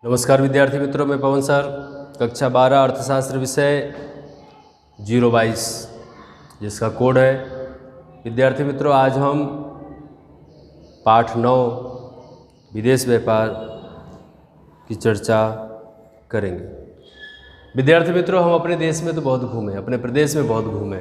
नमस्कार विद्यार्थी मित्रों, मैं पवन सर, कक्षा 12 अर्थशास्त्र विषय 022 जिसका कोड है। विद्यार्थी मित्रों, आज हम पाठ 9 विदेश व्यापार की चर्चा करेंगे। विद्यार्थी मित्रों, हम अपने देश में तो बहुत घूमे, अपने प्रदेश में बहुत घूमे।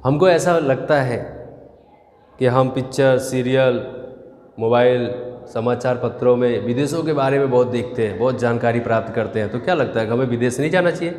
हमको ऐसा लगता है कि हम पिक्चर, सीरियल, मोबाइल, समाचार पत्रों में विदेशों के बारे में बहुत देखते हैं, बहुत जानकारी प्राप्त करते हैं। तो क्या लगता है कि हमें विदेश नहीं जाना चाहिए?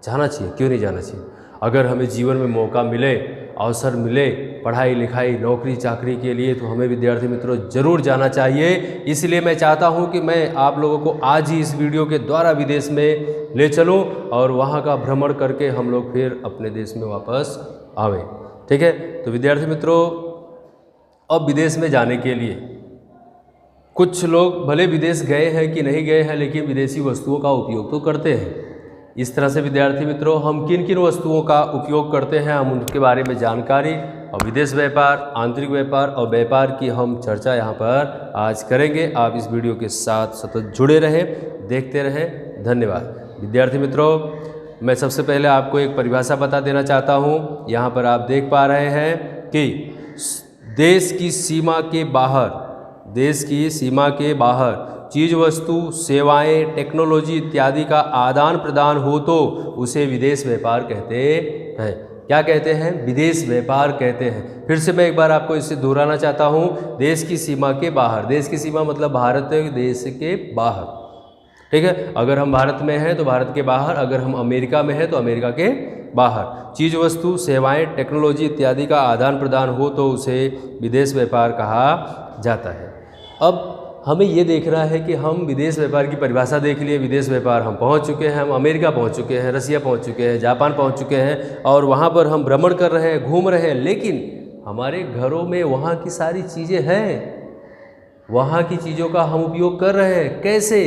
जाना चाहिए। क्यों नहीं जाना चाहिए? अगर हमें जीवन में मौका मिले, अवसर मिले पढ़ाई लिखाई, नौकरी चाकरी के लिए, तो हमें विद्यार्थी मित्रों ज़रूर जाना चाहिए। इसलिए मैं चाहता हूं कि मैं आप लोगों को आज ही इस वीडियो के द्वारा विदेश में ले चलूं और वहां का भ्रमण करके हम लोग फिर अपने देश में वापस आवें। ठीक है? तो विद्यार्थी मित्रों, अब विदेश में जाने के लिए कुछ लोग भले विदेश गए हैं कि नहीं गए हैं, लेकिन विदेशी वस्तुओं का उपयोग तो करते हैं। इस तरह से विद्यार्थी मित्रों, हम किन किन वस्तुओं का उपयोग करते हैं, हम उनके बारे में जानकारी और विदेश व्यापार, आंतरिक व्यापार और व्यापार की हम चर्चा यहाँ पर आज करेंगे। आप इस वीडियो के साथ सतत जुड़े रहें, देखते रहें। धन्यवाद। विद्यार्थी मित्रों, मैं सबसे पहले आपको एक परिभाषा बता देना चाहता हूँ। यहाँ पर आप देख पा रहे हैं कि देश की सीमा के बाहर, देश की सीमा के बाहर चीज़ वस्तु, सेवाएं, टेक्नोलॉजी इत्यादि का आदान प्रदान हो तो उसे विदेश व्यापार कहते हैं। क्या कहते हैं? विदेश व्यापार कहते हैं। फिर से मैं एक बार आपको इससे दोहराना चाहता हूँ। देश की सीमा के बाहर, देश की सीमा मतलब भारत देश के बाहर। ठीक है? अगर हम भारत में हैं तो भारत के बाहर, अगर हम अमेरिका में हैं तो अमेरिका के बाहर चीज़ वस्तु, सेवाएं, टेक्नोलॉजी इत्यादि का आदान प्रदान हो तो उसे विदेश व्यापार कहा जाता है। अब हमें ये देखना है कि हम विदेश व्यापार की परिभाषा देख लिए। विदेश व्यापार हम पहुंच चुके हैं, हम अमेरिका पहुंच चुके हैं, रसिया पहुंच चुके हैं, जापान पहुंच चुके हैं और वहां पर हम भ्रमण कर रहे हैं, घूम रहे हैं। लेकिन हमारे घरों में वहां की सारी चीज़ें हैं, वहां की चीज़ों का हम उपयोग कर रहे हैं। कैसे?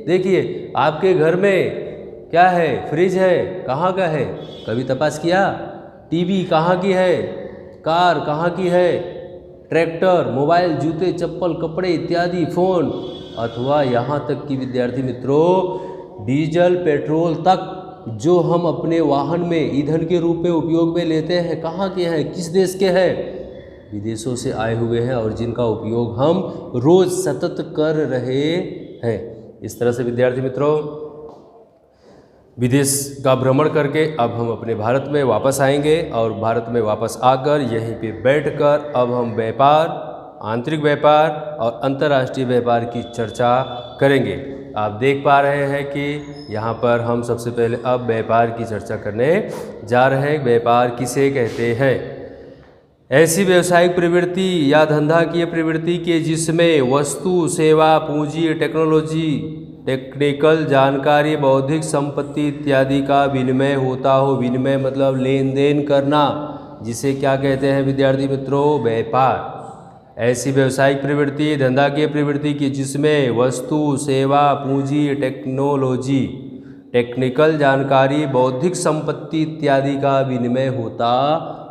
देखिए, आपके घर में क्या है? फ्रिज है, कहाँ का है? कभी तपास किया? टीवी कहाँ की है? कार कहाँ की है? ट्रैक्टर, मोबाइल, जूते, चप्पल, कपड़े इत्यादि, फोन, अथवा यहाँ तक कि विद्यार्थी मित्रों डीजल, पेट्रोल तक जो हम अपने वाहन में ईंधन के रूप में उपयोग में लेते हैं, कहाँ के हैं? किस देश के हैं? विदेशों से आए हुए हैं और जिनका उपयोग हम रोज सतत कर रहे हैं। इस तरह से विद्यार्थी मित्रों, विदेश का भ्रमण करके अब हम अपने भारत में वापस आएंगे और भारत में वापस आकर यहीं पे बैठकर अब हम व्यापार, आंतरिक व्यापार और अंतर्राष्ट्रीय व्यापार की चर्चा करेंगे। आप देख पा रहे हैं कि यहाँ पर हम सबसे पहले अब व्यापार की चर्चा करने जा रहे हैं। व्यापार किसे कहते हैं? ऐसी व्यावसायिक प्रवृत्ति या धंधाकीय प्रवृत्ति के जिसमें वस्तु, सेवा, पूंजी, टेक्नोलॉजी, टेक्निकल जानकारी, बौद्धिक संपत्ति इत्यादि का विनिमय होता हो। विनिमय मतलब लेन देन करना, जिसे क्या कहते हैं विद्यार्थी मित्रों? व्यापार। ऐसी व्यावसायिक प्रवृत्ति, धंधाकीय प्रवृत्ति की जिसमें वस्तु, सेवा, पूंजी, टेक्नोलॉजी, टेक्निकल जानकारी, बौद्धिक संपत्ति इत्यादि का विनिमय होता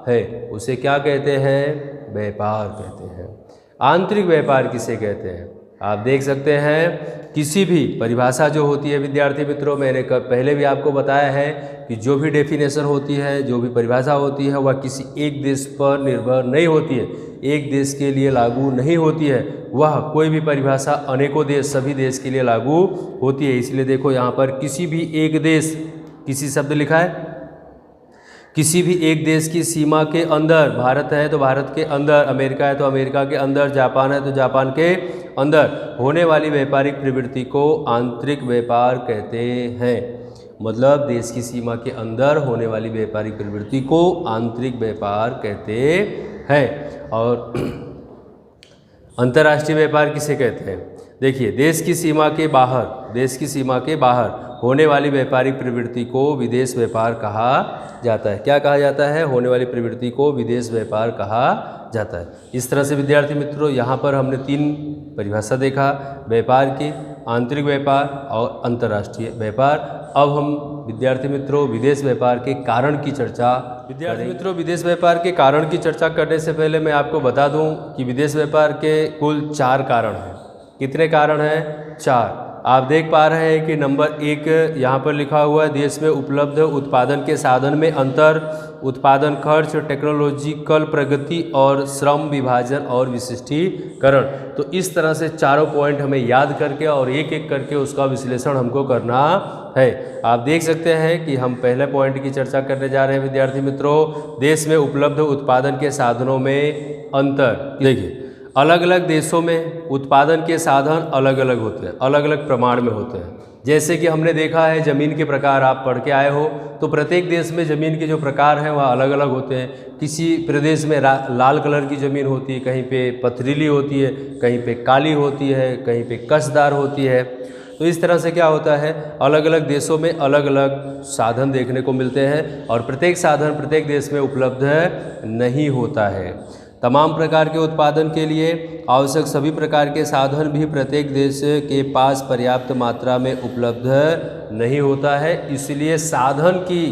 है, उसे क्या कहते हैं? व्यापार कहते हैं। आंतरिक व्यापार किसे कहते हैं? आप देख सकते हैं किसी भी परिभाषा जो होती है विद्यार्थी मित्रों, मैंने पहले भी आपको बताया है कि जो भी डेफिनेशन होती है, जो भी परिभाषा होती है, वह किसी एक देश पर निर्भर नहीं होती है, एक देश के लिए लागू नहीं होती है। वह कोई भी परिभाषा अनेकों देश, सभी देश के लिए लागू होती है। इसलिए देखो यहाँ पर किसी भी एक देश, किसी शब्द लिखा है, किसी भी एक देश की सीमा के अंदर, भारत है तो भारत के अंदर, अमेरिका है तो अमेरिका के अंदर, जापान है तो जापान के अंदर होने वाली व्यापारिक प्रवृत्ति को आंतरिक व्यापार कहते हैं। मतलब देश की सीमा के अंदर होने वाली व्यापारिक प्रवृत्ति को आंतरिक व्यापार कहते हैं। और अंतर्राष्ट्रीय व्यापार किसे कहते हैं? देखिए, देश की सीमा के बाहर, देश की सीमा के बाहर होने वाली व्यापारिक प्रवृत्ति को विदेश व्यापार कहा जाता है। क्या कहा जाता है? होने वाली प्रवृत्ति को विदेश व्यापार कहा जाता है। इस तरह से विद्यार्थी मित्रों, यहाँ पर हमने 3 परिभाषा देखा, व्यापार की, आंतरिक व्यापार और अंतर्राष्ट्रीय व्यापार। अब हम विद्यार्थी मित्रों विदेश व्यापार के कारण की चर्चा विदेश व्यापार के कारण की चर्चा करने से पहले मैं आपको बता दूं कि विदेश व्यापार के कुल 4 कारण हैं। कितने कारण हैं? 4। आप देख पा रहे हैं कि नंबर 1 यहाँ पर लिखा हुआ है, देश में उपलब्ध उत्पादन के साधन में अंतर, उत्पादन खर्च, टेक्नोलॉजिकल प्रगति और श्रम विभाजन और विशिष्टीकरण। तो इस तरह से चारों पॉइंट हमें याद करके और एक एक करके उसका विश्लेषण हमको करना है। आप देख सकते हैं कि हम पहले पॉइंट की चर्चा करने जा रहे हैं विद्यार्थी मित्रों, देश में उपलब्ध उत्पादन के साधनों में अंतर। देखिए, अलग अलग देशों में उत्पादन के साधन अलग अलग होते हैं, अलग अलग प्रमाण में होते हैं। जैसे कि हमने देखा है ज़मीन के प्रकार, आप पढ़ के आए हो, तो प्रत्येक देश में ज़मीन के जो प्रकार हैं वह अलग अलग होते हैं। किसी प्रदेश में लाल कलर की ज़मीन होती है, कहीं पे पथरीली होती है, कहीं पे काली होती है, कहीं पे कसदार होती है। तो इस तरह से क्या होता है, अलग अलग देशों में अलग अलग साधन देखने को मिलते हैं और प्रत्येक साधन प्रत्येक देश में उपलब्ध नहीं होता है। तमाम प्रकार के उत्पादन के लिए आवश्यक सभी प्रकार के साधन भी प्रत्येक देश के पास पर्याप्त मात्रा में उपलब्ध नहीं होता है। इसलिए साधन की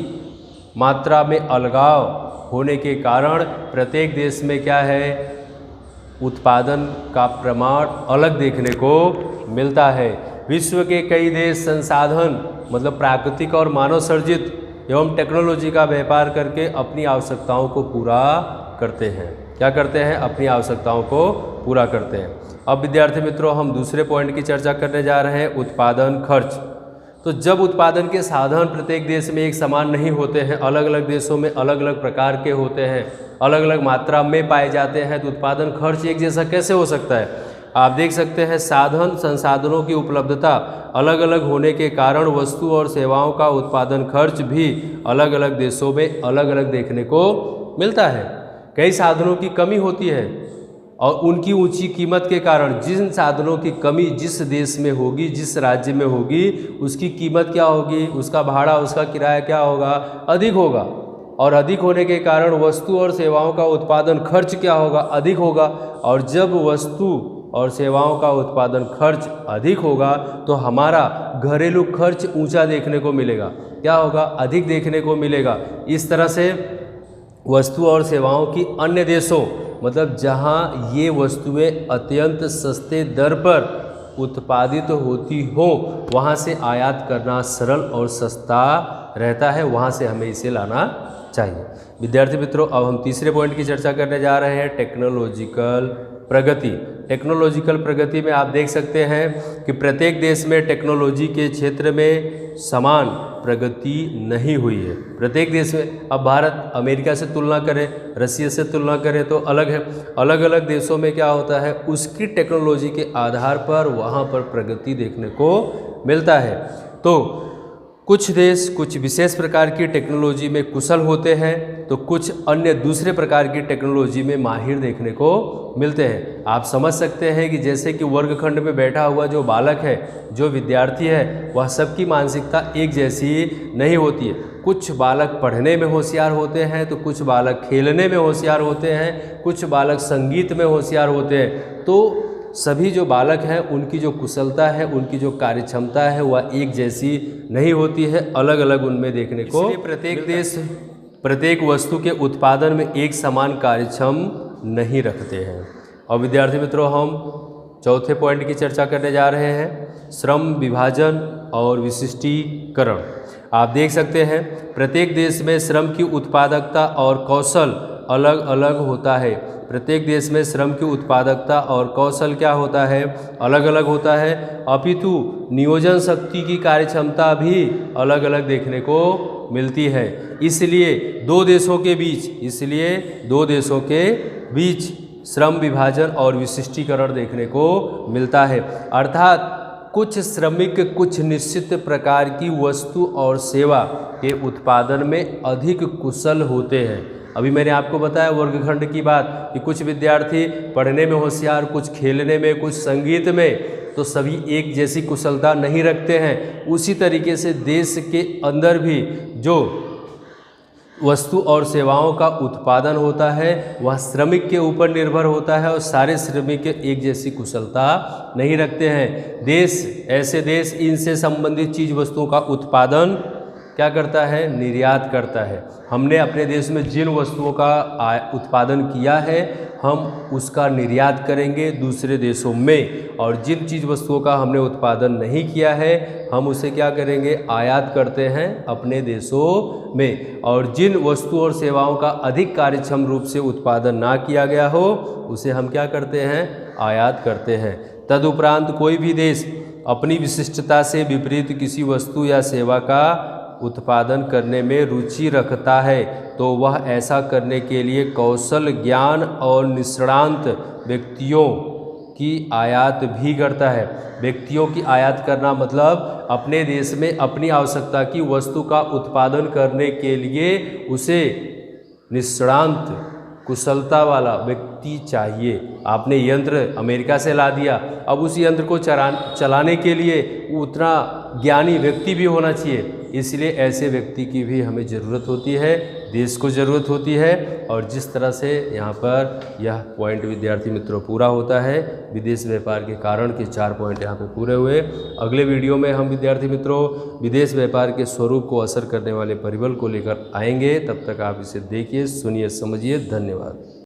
मात्रा में अलगाव होने के कारण प्रत्येक देश में क्या है, उत्पादन का प्रमाण अलग देखने को मिलता है। विश्व के कई देश संसाधन मतलब प्राकृतिक और मानव सर्जित एवं टेक्नोलॉजी का व्यापार करके अपनी आवश्यकताओं को पूरा करते हैं। क्या करते हैं? अपनी आवश्यकताओं को पूरा करते हैं। अब विद्यार्थी मित्रों, हम दूसरे पॉइंट की चर्चा करने जा रहे हैं, उत्पादन खर्च। तो जब उत्पादन के साधन प्रत्येक देश में एक समान नहीं होते हैं, अलग अलग देशों में अलग अलग प्रकार के होते हैं, अलग अलग मात्रा में पाए जाते हैं, तो उत्पादन खर्च एक जैसा कैसे हो सकता है? आप देख सकते हैं साधन संसाधनों की उपलब्धता अलग अलग होने के कारण वस्तु और सेवाओं का उत्पादन खर्च भी अलग अलग देशों में अलग अलग देखने को मिलता है। कई साधनों की कमी होती है और उनकी ऊंची कीमत के कारण जिन साधनों की कमी जिस देश में होगी, जिस राज्य में होगी, उसकी कीमत क्या होगी, उसका भाड़ा, उसका किराया क्या होगा, अधिक होगा। और अधिक होने के कारण वस्तु और सेवाओं का उत्पादन खर्च क्या होगा, अधिक होगा। और जब वस्तु और सेवाओं का उत्पादन खर्च अधिक होगा तो हमारा घरेलू खर्च ऊंचा देखने को मिलेगा। क्या होगा? अधिक देखने को मिलेगा। इस तरह से वस्तु और सेवाओं की अन्य देशों मतलब जहां ये वस्तुएं अत्यंत सस्ते दर पर उत्पादित होती हो, वहां से आयात करना सरल और सस्ता रहता है, वहां से हमें इसे लाना चाहिए। विद्यार्थी मित्रों, अब हम तीसरे पॉइंट की चर्चा करने जा रहे हैं, टेक्नोलॉजिकल प्रगति। टेक्नोलॉजिकल प्रगति में आप देख सकते हैं कि प्रत्येक देश में टेक्नोलॉजी के क्षेत्र में समान प्रगति नहीं हुई है। प्रत्येक देश में, अब भारत अमेरिका से तुलना करें, रसिया से तुलना करें तो अलग है। अलग अलग देशों में क्या होता है, उसकी टेक्नोलॉजी के आधार पर वहाँ पर प्रगति देखने को मिलता है। तो कुछ देश कुछ विशेष प्रकार की टेक्नोलॉजी में कुशल होते हैं तो कुछ अन्य दूसरे प्रकार की टेक्नोलॉजी में माहिर देखने को मिलते हैं। आप समझ सकते हैं कि जैसे कि वर्गखंड में बैठा हुआ जो बालक है, जो विद्यार्थी है, वह सबकी मानसिकता एक जैसी नहीं होती है। कुछ बालक पढ़ने में होशियार होते हैं तो कुछ बालक खेलने में होशियार होते हैं, कुछ बालक संगीत में होशियार होते हैं। तो सभी जो बालक हैं उनकी जो कुशलता है, उनकी जो कार्य क्षमता है वह एक जैसी नहीं होती है, अलग अलग उनमें देखने को। प्रत्येक देश प्रत्येक वस्तु के उत्पादन में एक समान कार्यक्षम नहीं रखते हैं। और विद्यार्थी मित्रों, हम चौथे पॉइंट की चर्चा करने जा रहे हैं, श्रम विभाजन और विशिष्टीकरण। आप देख सकते हैं प्रत्येक देश में श्रम की उत्पादकता और कौशल अलग अलग होता है। प्रत्येक देश में श्रम की उत्पादकता और कौशल क्या होता है, अलग अलग होता है। अपितु नियोजन शक्ति की कार्यक्षमता भी अलग अलग देखने को मिलती है। इसलिए दो देशों के बीच श्रम विभाजन और विशिष्टीकरण देखने को मिलता है। अर्थात कुछ श्रमिक कुछ निश्चित प्रकार की वस्तु और सेवा के उत्पादन में अधिक कुशल होते हैं। अभी मैंने आपको बताया वर्गखंड की बात कि कुछ विद्यार्थी पढ़ने में होशियार, कुछ खेलने में, कुछ संगीत में, तो सभी एक जैसी कुशलता नहीं रखते हैं। उसी तरीके से देश के अंदर भी जो वस्तु और सेवाओं का उत्पादन होता है वह श्रमिक के ऊपर निर्भर होता है और सारे श्रमिक एक जैसी कुशलता नहीं रखते हैं। ऐसे देश इनसे संबंधित चीज वस्तुओं का उत्पादन क्या करता है, निर्यात करता है। हमने अपने देश में जिन वस्तुओं का उत्पादन किया है हम उसका निर्यात करेंगे दूसरे देशों में, और जिन चीज़ वस्तुओं का हमने उत्पादन नहीं किया है हम उसे क्या करेंगे, आयात करते हैं अपने देशों में। और जिन वस्तुओं और सेवाओं का अधिक कार्यक्षम रूप से उत्पादन ना किया गया हो उसे हम क्या करते हैं, आयात करते हैं। तदुपरांत कोई भी देश अपनी विशिष्टता से विपरीत किसी वस्तु या सेवा का उत्पादन करने में रुचि रखता है तो वह ऐसा करने के लिए कौशल, ज्ञान और निष्णात व्यक्तियों की आयात भी करता है। व्यक्तियों की आयात करना मतलब अपने देश में अपनी आवश्यकता की वस्तु का उत्पादन करने के लिए उसे निष्णात, कुशलता वाला व्यक्ति चाहिए। आपने यंत्र अमेरिका से ला दिया, अब उस यंत्र को चलाने के लिए उतना ज्ञानी व्यक्ति भी होना चाहिए, इसलिए ऐसे व्यक्ति की भी हमें ज़रूरत होती है, देश को ज़रूरत होती है। और जिस तरह से यहाँ पर यह पॉइंट विद्यार्थी मित्रों पूरा होता है, विदेश व्यापार के कारण के 4 पॉइंट यहाँ पे पूरे हुए। अगले वीडियो में हम विद्यार्थी मित्रों विदेश व्यापार के स्वरूप को असर करने वाले परिबल को लेकर आएंगे। तब तक आप इसे देखिए, सुनिए, समझिए। धन्यवाद।